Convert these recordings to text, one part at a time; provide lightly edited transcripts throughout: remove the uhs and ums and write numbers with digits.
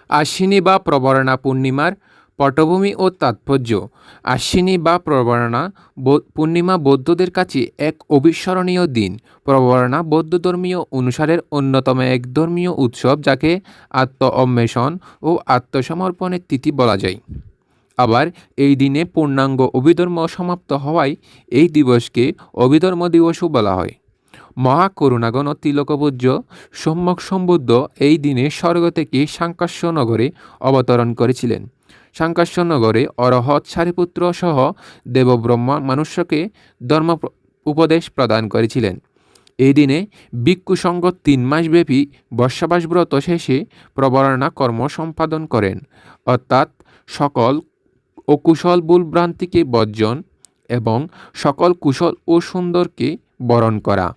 আশ্বিনী বা প্রবরণা পূর্ণিমার পটভূমি ও তাৎপর্য। আশ্বিনী বা প্রবরণা পূর্ণিমা বৌদ্ধদের কাছে এক অবিস্মরণীয় দিন। প্রবরণা বৌদ্ধ ধর্মীয় অনুসারের অন্যতম এক ধর্মীয় উৎসব, যাকে আত্ম অন্বেষণ ও আত্মসমর্পণের তিথি বলা যায়। আবার এই দিনে পূর্ণাঙ্গ অভিধর্ম সমাপ্ত হওয়ায় এই দিবসকে অভিধর্ম দিবসও বলা হয়। মহাকরুণাগণ তিলকপূজ্য সম্যক সম্বুদ্ধ এই দিনে স্বর্গ থেকে সাঙ্কাস্য নগরে অবতরণ করেছিলেন। সাঙ্কাস্য নগরে অরহৎ সারিপুত্র সহ দেবব্রহ্মা মানুষকে ধর্ম উপদেশ প্রদান করেছিলেন। এই দিনে ভিক্ষু সংঘ 3 মাসব্যাপী বর্ষাবাস ব্রত শেষে প্রবরণা কর্ম সম্পাদন করেন, অর্থাৎ সকল অকুশল ভুলভ্রান্তিকে বর্জন এবং সকল কুশল ও সুন্দরকে বরণ করা।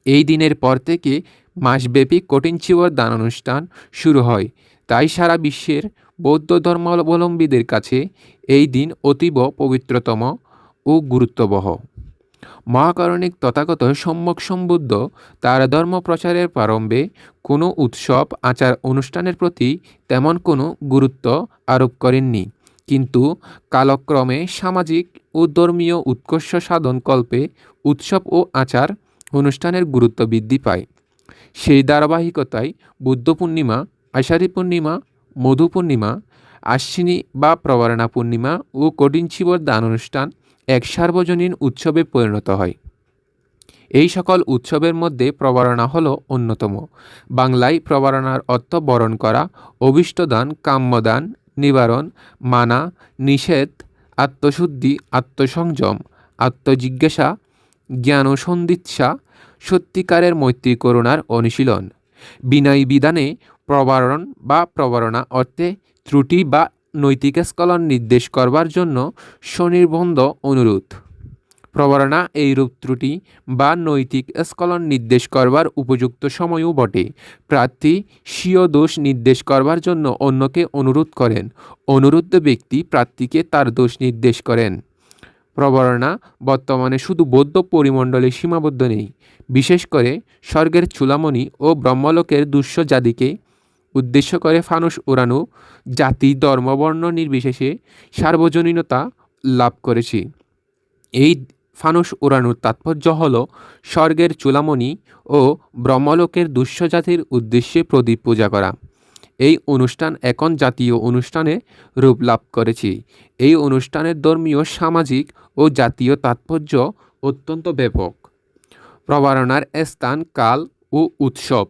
এই দিনের পর থেকে মাসব্যাপী কঠিন চিবর দান অনুষ্ঠান শুরু হয়। তাই সারা বিশ্বের বৌদ্ধ ধর্মাবলম্বীদের কাছে এই দিন অতীব পবিত্রতম ও গুরুত্ববহ। মহাকারণিক তথাগত সম্যক সম্বুদ্ধ তার ধর্ম প্রচারের প্রারম্ভে কোনো উৎসব আচার অনুষ্ঠানের প্রতি তেমন কোনো গুরুত্ব আরোপ করেননি, কিন্তু কালক্রমে সামাজিক ও ধর্মীয় উৎকর্ষ সাধন কল্পে উৎসব ও আচার অনুষ্ঠানের গুরুত্ব বৃদ্ধি পায়। সেই ধারাবাহিকতায় বুদ্ধ পূর্ণিমা, আষাঢ়ী পূর্ণিমা, মধু পূর্ণিমা, আশ্বিনী বা প্রবরণা পূর্ণিমা ও কঠিন চিবর দান অনুষ্ঠান এক সার্বজনীন উৎসবে পরিণত হয়। এই সকল উৎসবের মধ্যে প্রবরণা হল অন্যতম। বাংলায় প্রবরণার অর্থ বরণ করা, অভীষ্টদান, কাম্যদান, নিবারণ, মানা, নিষেধ, আত্মশুদ্ধি, আত্মসংযম, আত্মজিজ্ঞাসা, জ্ঞান ও সন্দিচ্ছা, সত্যিকারের মৈত্রী করুণার অনুশীলন। বিনয় বিধানে প্রবারণ বা প্রবরণা অর্থে ত্রুটি বা নৈতিক স্খলন নির্দেশ করবার জন্য স্বনির্বন্ধ অনুরোধ। প্রবরণা এইরূপ ত্রুটি বা নৈতিক স্খলন নির্দেশ করবার উপযুক্ত সময়ও বটে। প্রার্থী স্বীয় দোষ নির্দেশ করবার জন্য অন্যকে অনুরোধ করেন, অনুরুদ্ধ ব্যক্তি প্রার্থীকে তার দোষ নির্দেশ করেন। প্রবরণা বর্তমানে শুধু বৌদ্ধ পরিমণ্ডলে সীমাবদ্ধ নেই। বিশেষ করে স্বর্গের চূড়ামণি ও ব্রহ্মলোকের দুষ্য জাতিকে উদ্দেশ্য করে ফানুস উড়ানো জাতি, ধর্ম, বর্ণ নির্বিশেষে সার্বজনীনতা লাভ করেছে। এই ফানুস উড়ানোর তাৎপর্য হল স্বর্গের চূড়ামণি ও ব্রহ্মলোকের দুষ্য জাতির উদ্দেশ্যে প্রদীপ পূজা করা। এই অনুষ্ঠান এখন জাতীয় অনুষ্ঠানে রূপ লাভ করেছে। এই অনুষ্ঠানের ধর্মীয়, সামাজিক ও জাতীয় তাৎপর্য অত্যন্ত ব্যাপক। প্রবরণার স্থান, কাল ও উৎসব।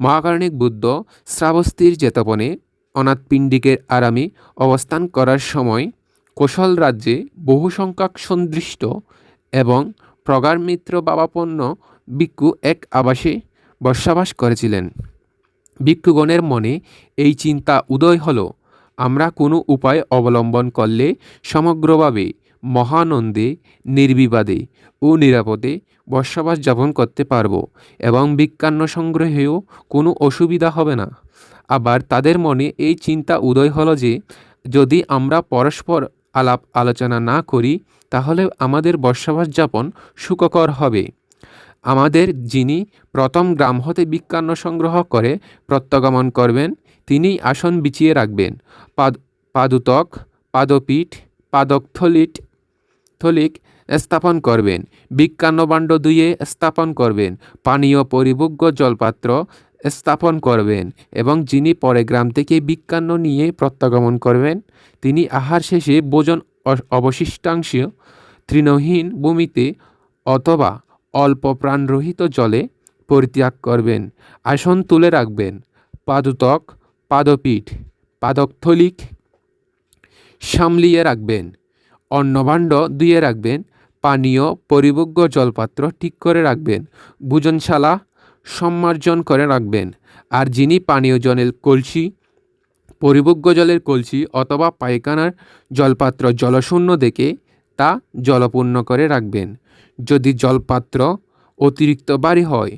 মহাকারণিক বুদ্ধ শ্রাবস্তির জেতবনে অনাথপিণ্ডিকের আরামে অবস্থান করার সময় কোশল রাজ্যে বহু সংখ্যক সন্তুষ্ট এবং প্রগাঢ় মিত্র ভাবাপন্ন ভিক্ষু এক আবাসে বসবাস করেছিলেন। ভিক্ষুগণের মনে এই চিন্তা উদয় হল, আমরা কোনো উপায় অবলম্বন করলে সমগ্রভাবে মহানন্দে, নির্বিবাদে ও নিরাপদে বসবাস যাপন করতে পারব এবং ভিক্ষান্ন সংগ্রহেও কোনো অসুবিধা হবে না। আবার তাদের মনে এই চিন্তা উদয় হলো যে, যদি আমরা পরস্পর আলাপ আলোচনা না করি তাহলে আমাদের বসবাস যাপন সুখকর হবে। আমাদের যিনি প্রথম গ্রাম হতে ভিক্ষান্ন সংগ্রহ করে প্রত্যাগমন করবেন, তিনি আসন বিছিয়ে রাখবেন, পাদুতক, পাদপীঠ, থলিক স্থাপন করবেন, ভিক্ষান্ন ভাণ্ড ধুয়ে স্থাপন করবেন, পানীয় পরিভোগ্য জলপাত্র স্থাপন করবেন এবং যিনি পরে গ্রাম থেকে ভিক্ষান্ন নিয়ে প্রত্যাগমন করবেন, তিনি আহার শেষে ভোজন অবশিষ্টাংশ তৃণহীন ভূমিতে অথবা অল্প প্রাণরহিত জলে পরিত্যাগ করবেন। আসন তুলে রাখবেন, পাদুতক, পাদপীঠ, পাদকথলিক সামলিয়ে রাখবেন, অন্নভাণ্ড ধুয়ে রাখবেন, পানীয় পরিভোগ্য জলপাত্র ঠিক করে রাখবেন, ভোজনশালা সম্মার্জন করে রাখবেন। আর যিনি পানীয় জলের কলসি, পরিভোগ্য জলের কলসি অথবা পায়খানার জলপাত্র জলশূন্য দেখে তা জলপূর্ণ করে রাখবেন। যদি জলপাত্র অতিরিক্ত ভারী হয়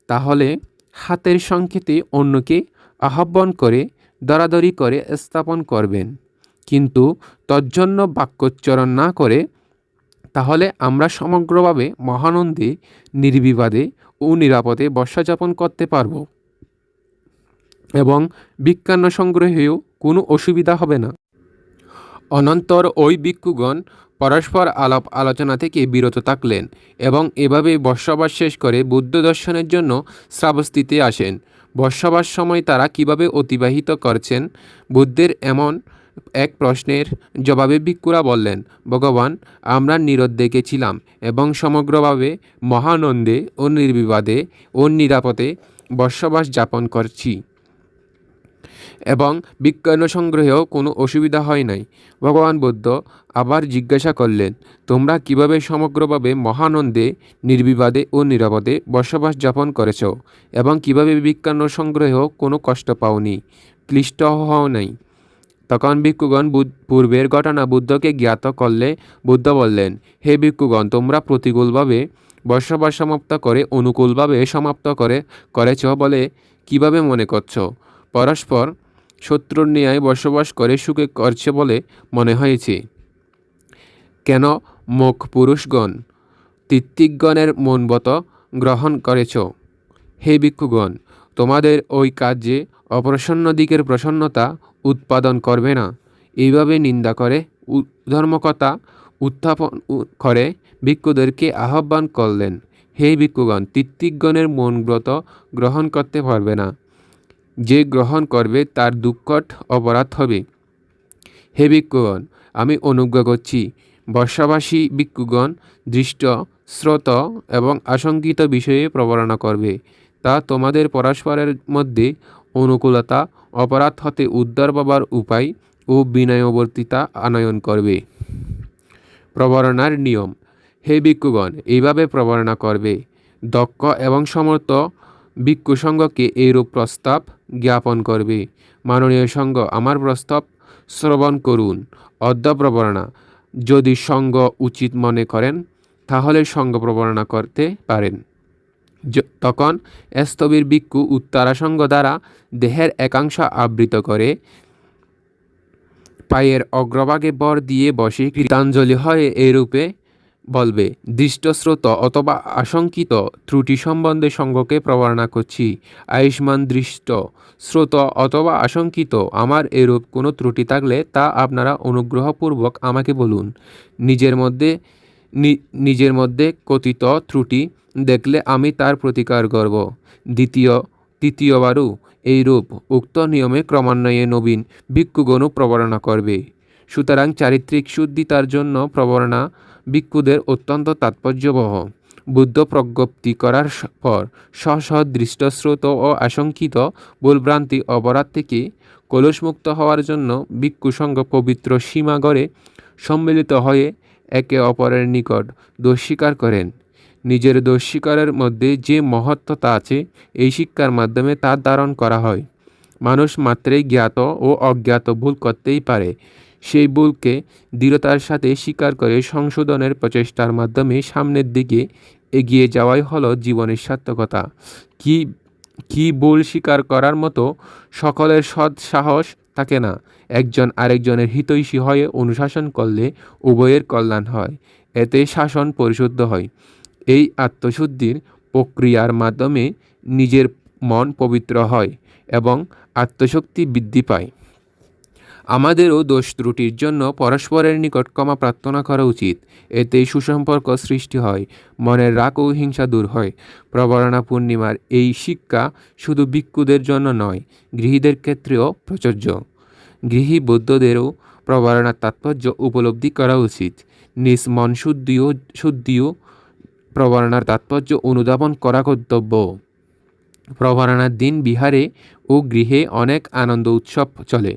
তাহলে হাতের সংকেতে অন্যকে আহ্বান করে দরাদরি করে স্থাপন করবেন। কিন্তু তজ্জন্য বাক্যোচ্চারণ না করে তাহলে আমরা সমগ্রভাবে মহানন্দে, নির্বিবাদে ও নিরাপদে বর্ষাযাপন করতে পারব। এবং ভিক্ষান্ন সংগ্রহেও কোনো অসুবিধা হবে না। অনন্তর ওই ভিক্ষুগণ পরস্পর আলাপ আলোচনা থেকে বিরত থাকলেন এবং এভাবে বর্ষাবাস শেষ করে বুদ্ধ দর্শনের জন্য শ্রাবস্তিতে আসেন। বর্ষাবাস সময় তারা কিভাবে অতিবাহিত করছেন, বুদ্ধের এমন এক প্রশ্নের জবাবে ভিক্ষুরা বললেন, ভগবান, আমরা নিরুদ্বেগে ছিলাম এবং সমগ্রভাবে মহানন্দে ও নির্বিবাদে ও নিরাপদে বর্ষাবাস যাপন করছি এবং ভিক্ষান্ন সংগ্রহেও কোনো অসুবিধা হয় নাই। ভগবান বুদ্ধ আবার জিজ্ঞাসা করলেন, তোমরা কিভাবে সমগ্রভাবে মহানন্দে নির্বিবাদে ও নিরাপদে বসবাস যাপন করেছ এবং কিভাবে ভিক্ষান্ন সংগ্রহেও কোনো কষ্ট পাওনি, ক্লিষ্ট হও নাই? তখন ভিক্ষুগণ পূর্বের ঘটনা বুদ্ধকে জ্ঞাত করলে বুদ্ধ বললেন, হে ভিক্ষুগণ, তোমরা প্রতিকূলভাবে বসবাস সমাপ্ত করে অনুকূলভাবে সমাপ্ত করেছ বলে কিভাবে মনে করছ? পরস্পর শত্রুর ন্যায় বসবাস করে সুখে করছে বলে মনে হয়েছে কেন? মুখ পুরুষগণ, তিত্বিকগণের মনবত গ্রহণ করেছ। হে ভিক্ষুগণ, তোমাদের ওই কার্যে অপ্রসন্ন দিকের প্রসন্নতা উৎপাদন করবে না। এইভাবে নিন্দা করে ধর্মকথা উত্থাপন করে ভিক্ষুদেরকে আহ্বান করলেন, হে ভিক্ষুগণ, তিত্বিকগণের মনব্রত গ্রহণ করতে পারবে না। যে গ্রহণ করবে তার দুঃখট অপরাধ হবে। হে ভিক্ষুগণ, আমি অনুজ্ঞা করছি, বর্ষাবাসী ভিক্ষুগণ দৃষ্ট, শ্রোত এবং আশঙ্কিত বিষয়ে প্রবর্ণনা করবে। তা তোমাদের পরস্পরের মধ্যে অনুকূলতা, অপরাধ হতে উদ্ধার পাবার উপায় ও বিনয়বর্তিতা আনয়ন করবে। প্রবর্ণনার নিয়ম। হে ভিক্ষুগণ, এইভাবে প্রবর্ণনা করবে। দক্ষ এবং সমর্থ ভিক্ষু সঙ্গকে এইরূপ প্রস্তাব জ্ঞাপন করবে, মাননীয় সঙ্গ, আমার প্রস্তাব শ্রবণ করুন। অদ্য প্রবর্ণনা। যদি সঙ্গ উচিত মনে করেন তাহলে সঙ্গ প্রবর্ণনা করতে পারেন। তখন স্থবির ভিক্ষু উত্তরা সঙ্গ দ্বারা দেহের একাংশ আবৃত করে পায়ের অগ্রভাগে বর দিয়ে বসে কৃতাঞ্জলি হয়ে এরূপে বলবে, দৃষ্টস্রোত অথবা আশঙ্কিত ত্রুটি সম্বন্ধে সঙ্গকে প্রবর্ণনা করছি। আয়ুষ্মান দৃষ্ট, শ্রোত অথবা আশঙ্কিত আমার এরূপ কোনো ত্রুটি থাকলে তা আপনারা অনুগ্রহপূর্বক আমাকে বলুন। নিজের মধ্যে কথিত ত্রুটি দেখলে আমি তার প্রতিকার করব। তৃতীয়বারও এইরূপ উক্ত নিয়মে ক্রমান্বয়ে নবীন ভিক্ষুগণও প্রবর্ণনা করবে। সুতরাং চারিত্রিক শুদ্ধিতার জন্য প্রবর্ণনা ভিক্ষুদের অত্যন্ত তাৎপর্যবহ। বুদ্ধ প্রজ্ঞপ্তি করার পর দৃষ্টস্রোত ও আশঙ্কিত ভুলভ্রান্তি অপরাধ থেকে কলুষমুক্ত হওয়ার জন্য ভিক্ষু সঙ্গ পবিত্র সীমা গড়ে সম্মিলিত হয়ে একে অপরের নিকট দোষ স্বীকার করেন। নিজের দোষ স্বীকারের মধ্যে যে মহত্ত্বতা আছে, এই শিক্ষার মাধ্যমে তা ধারণ করা হয়। মানুষ মাত্রই জ্ঞাত ও অজ্ঞাত ভুল করতেই পারে। সেই ভুলকে দৃঢ়তার সাথে স্বীকার করে সংশোধনের প্রচেষ্টার মাধ্যমে সামনের দিকে এগিয়ে যাওয়াই হলো জীবনের সার্থকতা। কি ভুল স্বীকার করার মতো সকলের সৎ সাহস থাকে না। একজন আরেকজনের হিতৈষী হয়ে অনুশাসন করলে উভয়ের কল্যাণ হয়, এতে শাসন পরিশুদ্ধ হয়। এই আত্মশুদ্ধির প্রক্রিয়ার মাধ্যমে নিজের মন পবিত্র হয় এবং আত্মশক্তি বৃদ্ধি পায়। আমাদেরও দোষ ত্রুটির জন্য পরস্পরের নিকট ক্ষমা প্রার্থনা করা উচিত। এতেই সুসম্পর্ক সৃষ্টি হয়, মনের রাগ ও হিংসা দূর হয়। প্রবর্ণনা পূর্ণিমার এই শিক্ষা শুধু ভিক্ষুদের জন্য নয়, গৃহীদের ক্ষেত্রেও প্রযোজ্য। গৃহী বৌদ্ধদেরও প্রবর্ণনার তাৎপর্য উপলব্ধি করা উচিত। নিজ মন শুদ্ধিও প্রবর্ণনার তাৎপর্য অনুধাবন করা কর্তব্য। প্রবর্ণনার দিন বিহারে ও গৃহে অনেক আনন্দ উৎসব চলে।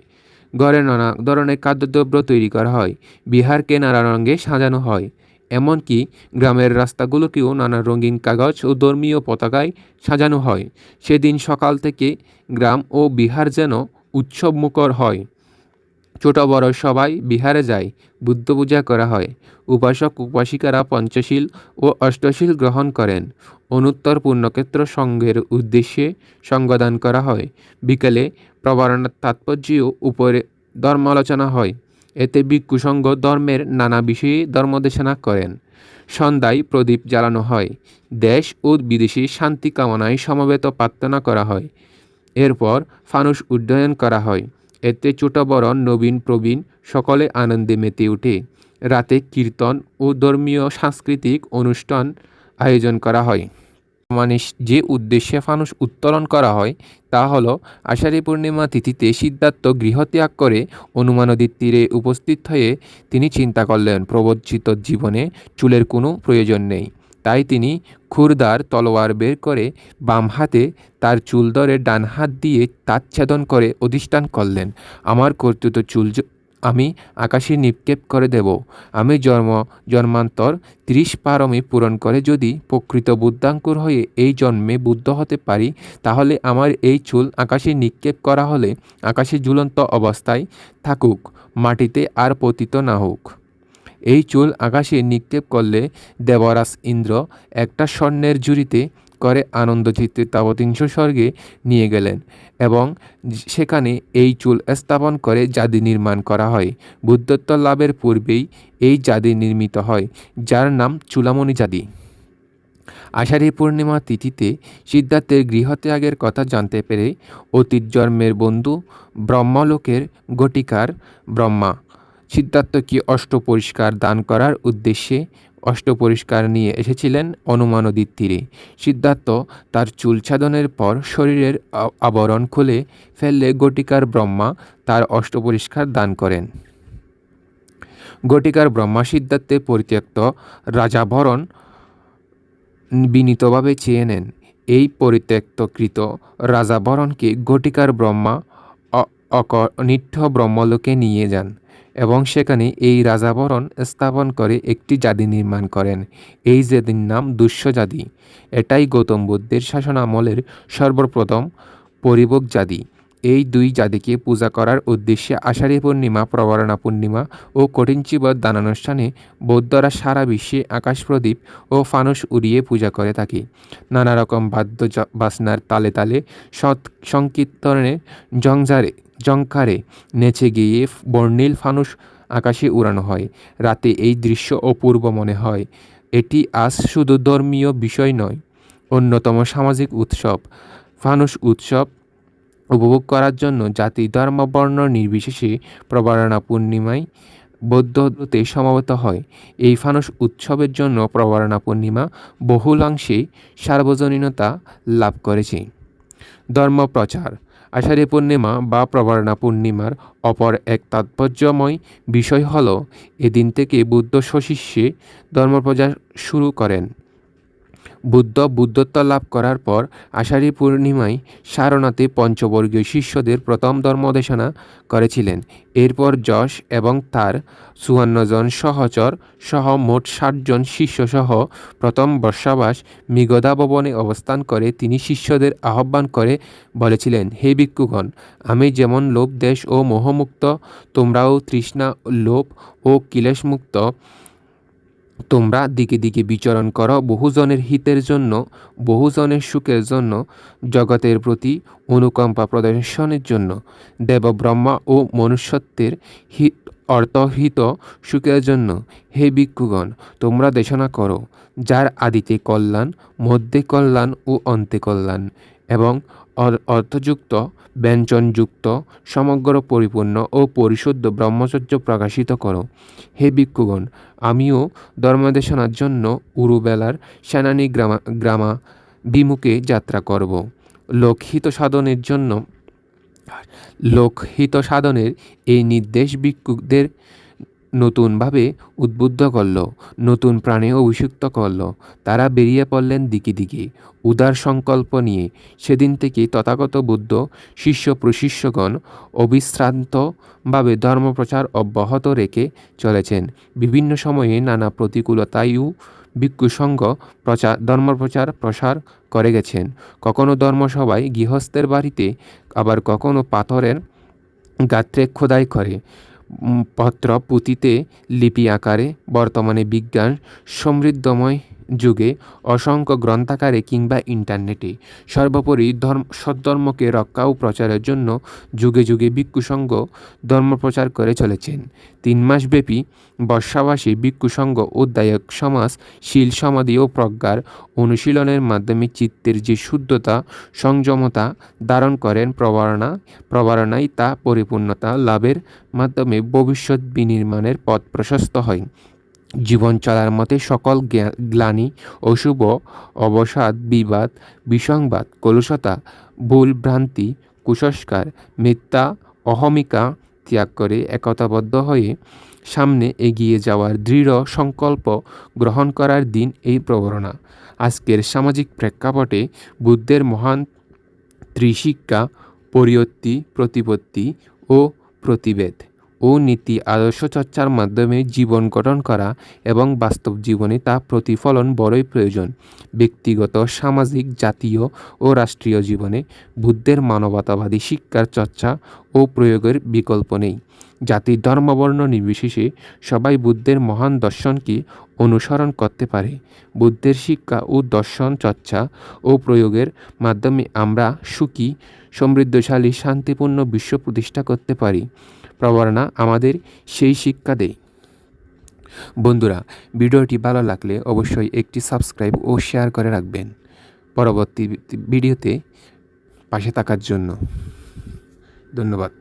ঘরে নানা ধরনের খাদ্যদ্রব্য তৈরি করা হয়, বিহারকে নানা রঙে সাজানো হয়। এমনকি গ্রামের রাস্তাগুলোকেও নানা রঙিন কাগজ ও ধর্মীয় পতাকায় সাজানো হয়। সেদিন সকাল থেকে গ্রাম ও বিহার যেন উৎসবমুখর হয়। ছোট বড় সবাই বিহারে যায়, বুদ্ধ পূজা করা হয়। উপাসক উপাসিকারা পঞ্চশীল ও অষ্টশীল গ্রহণ করেন। অনুত্তর পূর্ণক্ষেত্র সংঘের উদ্দেশ্যে সঙ্গদান করা হয়। বিকেলে প্রবর্ণনার তাৎপর্যের উপরে ধর্ম আলোচনা হয়। এতে ভিক্ষু সংঘ ধর্মের নানা বিষয়ে ধর্মদেশনা করেন। সন্ধ্যায় প্রদীপ জ্বালানো হয়। দেশ ও বিদেশে শান্তি কামনায় সমবেত প্রার্থনা করা হয়। এরপর ফানুস উড্ডয়ন করা হয়। এতে ছোট বড় নবীন প্রবীণ সকলে আনন্দে মেতে ওঠে। রাতে কীর্তন ও ধর্মীয় সাংস্কৃতিক অনুষ্ঠান আয়োজন করা হয়। মানে যে উদ্দেশ্যে ফানুস উত্তোলন করা হয় তা হলো আষাঢ়ী পূর্ণিমা তিথিতে সিদ্ধার্থ গৃহত্যাগ করে অনুমা নদীর তীরে উপস্থিত হয়ে তিনি চিন্তা করলেন প্রবর্তিত জীবনে চুলের কোনো প্রয়োজন নেই। তাই তিনি ক্ষুরদার তলোয়ার বের করে বাম হাতে তার চুল ধরে ডান হাত দিয়ে তাচ্ছেদন করে অধিষ্ঠান করলেন, আমার কর্তৃত চুল আমি আকাশে নিক্ষেপ করে দেব। আমি জন্মান্তর 30 পারমি পূরণ করে যদি প্রকৃত বুদ্ধাঙ্কুর হয়ে এই জন্মে বুদ্ধ হতে পারি, তাহলে আমার এই চুল আকাশে নিক্ষেপ করা হলে আকাশে ঝুলন্ত অবস্থায় থাকুক, মাটিতে আর পতিত না হোক। এই চুল আকাশে নিক্ষেপ করলে দেবরাজ ইন্দ্র একটা স্বর্ণের ঝুড়িতে করে আনন্দচিত্তে তাবতিংশ স্বর্গে নিয়ে গেলেন এবং সেখানে এই চুল স্থাপন করে জাদি নির্মাণ করা হয়। বুদ্ধত্ব লাভের পূর্বেই এই জাদি নির্মিত হয়, যার নাম চূড়ামণি জাদি। আষাঢ়ী পূর্ণিমা তিথিতে সিদ্ধার্থের গৃহত্যাগের কথা জানতে পেরে অতীত জন্মের বন্ধু ব্রহ্মলোকের গটিকার ব্রহ্মা সিদ্ধার্থকে অষ্টপরিষ্কার দান করার উদ্দেশ্যে অষ্টপরিষ্কার নিয়ে এসেছিলেন অনুমা নদীর তীরে। সিদ্ধার্থ তার চুলছাদনের পর শরীরের আবরণ খুলে ফেললে গটিকার ব্রহ্মা তার অষ্টপরিষ্কার দান করেন। গটিকার ব্রহ্মা সিদ্ধার্থের পরিত্যক্ত রাজাভরণ বিনীতভাবে চেয়ে নেন। এই পরিত্যক্তকৃত রাজাভরণকে গটিকার ব্রহ্মা অনিত্য ব্রহ্মলোকে নিয়ে যান এবং সেখানে এই রাজাভরণ স্থাপন করে একটি জাতি নির্মাণ করেন। এই জাতির নাম দুষ্য জাতি। এটাই গৌতম বুদ্ধের শাসনামলের সর্বপ্রথম পরিভোগ জাতি। এই দুই জাতিকে পূজা করার উদ্দেশ্যে আষাঢ়ী পূর্ণিমা, প্রবরণা পূর্ণিমা ও কঠিনচিবর দানানুষ্ঠানে বৌদ্ধরা সারা বিশ্বে আকাশ প্রদীপ ও ফানুস উড়িয়ে পূজা করে থাকে। নানা রকম বাদ্য বাজনার তালে তালে সৎ সংকীর্তনে জংকারে নেচে গিয়ে বর্ণিল ফানুস আকাশে উড়ানো হয়। রাতে এই দৃশ্য অপূর্ব মনে হয়। এটি আজ শুধু ধর্মীয় বিষয় নয়, অন্যতম সামাজিক উৎসব। ফানুস উৎসব উপভোগ করার জন্য জাতি, ধর্ম, বর্ণ নির্বিশেষে প্রবরণা পূর্ণিমায় বৌদ্ধতে সমবেত হয়। এই ফানুস উৎসবের জন্য প্রবরণা পূর্ণিমা বহুলাংশে সার্বজনীনতা লাভ করেছে। ধর্মপ্রচার। আষাঢ়ী পূর্ণিমা বা প্রবরণা পূর্ণিমার অপর এক তাৎপর্যময় বিষয় হল এদিন থেকে বুদ্ধ স্বশিষ্যে ধর্মপ্রচার শুরু করেন। বুদ্ধ বুদ্ধত্ব লাভ করার পর আষাঢ়ী পূর্ণিমায় সারনাথে পঞ্চবর্গীয় শিষ্যদের প্রথম ধর্মদেশনা করেছিলেন। এরপর যশ এবং তার 54 জন সহচর সহ মোট 60 জন শিষ্য সহ প্রথম বর্ষাবাস মৃগধা ভবনে অবস্থান করে তিনি শিষ্যদের আহ্বান করে বলেছিলেন, হে ভিক্ষুগণ, আমি যেমন লোভ দেশ ও মোহমুক্ত, তোমরাও তৃষ্ণা, লোভ ও ক্লেশমুক্ত। তোমরা দিকে দিকে বিচরণ করো বহুজনের হিতের জন্য, বহুজনের সুখের জন্য, জগতের প্রতি অনুকম্পা প্রদর্শনের জন্য, দেব, ব্রহ্মা ও মনুষ্যত্বের অর্থহিত সুখের জন্য। হে ভিক্ষুগণ, তোমরা দেশনা করো, যার আদিতে কল্যাণ, মধ্যে কল্যাণ ও অন্তে কল্যাণ এবং অর্থযুক্ত, ব্যঞ্জনযুক্ত, সমগ্র পরিপূর্ণ ও পরিশুদ্ধ ব্রহ্মচর্য প্রকাশিত করো। হে ভিক্ষুগণ, আমিও ধর্মদেশনার জন্য উরুবেলার সেনানী গ্রামা বিমুখে যাত্রা করব। লোকহিত সাধনের এই নির্দেশ ভিক্ষুকদের নতুনভাবে উদ্বুদ্ধ করল, নতুন প্রাণে অভিষিক্ত করল। তারা বেরিয়ে পড়লেন দিকে দিকে উদার সংকল্প নিয়ে। সেদিন থেকে তথাগত বুদ্ধ শিষ্য প্রশিষ্যগণ অবিশ্রান্তভাবে ধর্মপ্রচার অব্যাহত রেখে চলেছেন। বিভিন্ন সময়ে নানা প্রতিকূলতায়ও ভিক্ষুসঙ্ঘ ধর্মপ্রচার প্রসার করে গেছেন। কখনো ধর্মসভায় গৃহস্থের বাড়িতে, আবার কখনো পাথরের গাত্রে খোদাই করে পত্র পুঁতিতে লিপি আকারে। বর্তমানে বিজ্ঞান সমৃদ্ধময় যুগে অসংখ্য গ্রন্থাগারে কিংবা ইন্টারনেটে। সর্বোপরি সদ্ধর্মকে রক্ষা ও প্রচারের জন্য যুগে যুগে ভিক্ষু সংঘ ধর্মপ্রচার করে চলেছেন। 3 মাসব্যাপী বর্ষাবাসী ভিক্ষু সংঘ ও দায়ক সমাজ শীল সমাধি ও প্রজ্ঞার অনুশীলনের মাধ্যমে চিত্তের যে শুদ্ধতা সংযমতা ধারণ করেন প্রবারণায় তা পরিপূর্ণতা লাভের মাধ্যমে ভবিষ্যৎ বিনির্মাণের পথ প্রশস্ত হয়। জীবন চলার মতে সকল গ্লানি অশুভ অবসাদ বিবাদ বিসংবাদ কলুষতা ভুল ভ্রান্তি কুসংস্কার মিথ্যা অহমিকা ত্যাগ করে একতাবদ্ধ হয়ে সামনে এগিয়ে যাওয়ার দৃঢ় সংকল্প গ্রহণ করার দিন এই প্রবরণা। আজকের সামাজিক প্রেক্ষাপটে বুদ্ধের মহান ত্রিশিক্ষা পরিয়ত্তি প্রতিপত্তি ও প্রতিবেদ ও নীতি আদর্শ চর্চার মাধ্যমে জীবন গঠন করা এবং বাস্তব জীবনে তা প্রতিফলন বড়ই প্রয়োজন। ব্যক্তিগত সামাজিক জাতীয় ও রাষ্ট্রীয় জীবনে বুদ্ধের মানবতাবাদী শিক্ষার চর্চা ও প্রয়োগের বিকল্প নেই। জাতি ধর্মবর্ণ নির্বিশেষে সবাই বুদ্ধের মহান দর্শনকে অনুসরণ করতে পারে। বুদ্ধের শিক্ষা ও দর্শন চর্চা ও প্রয়োগের মাধ্যমে আমরা সুখী সমৃদ্ধশালী শান্তিপূর্ণ বিশ্ব প্রতিষ্ঠা করতে পারি। প্রবরণা আমাদের সেই শিক্ষা দেয়। বন্ধুরা, ভিডিওটি ভালো লাগলে অবশ্যই একটি সাবস্ক্রাইব ও শেয়ার করে রাখবেন। পরবর্তী ভিডিওতে পাশে থাকার জন্য ধন্যবাদ।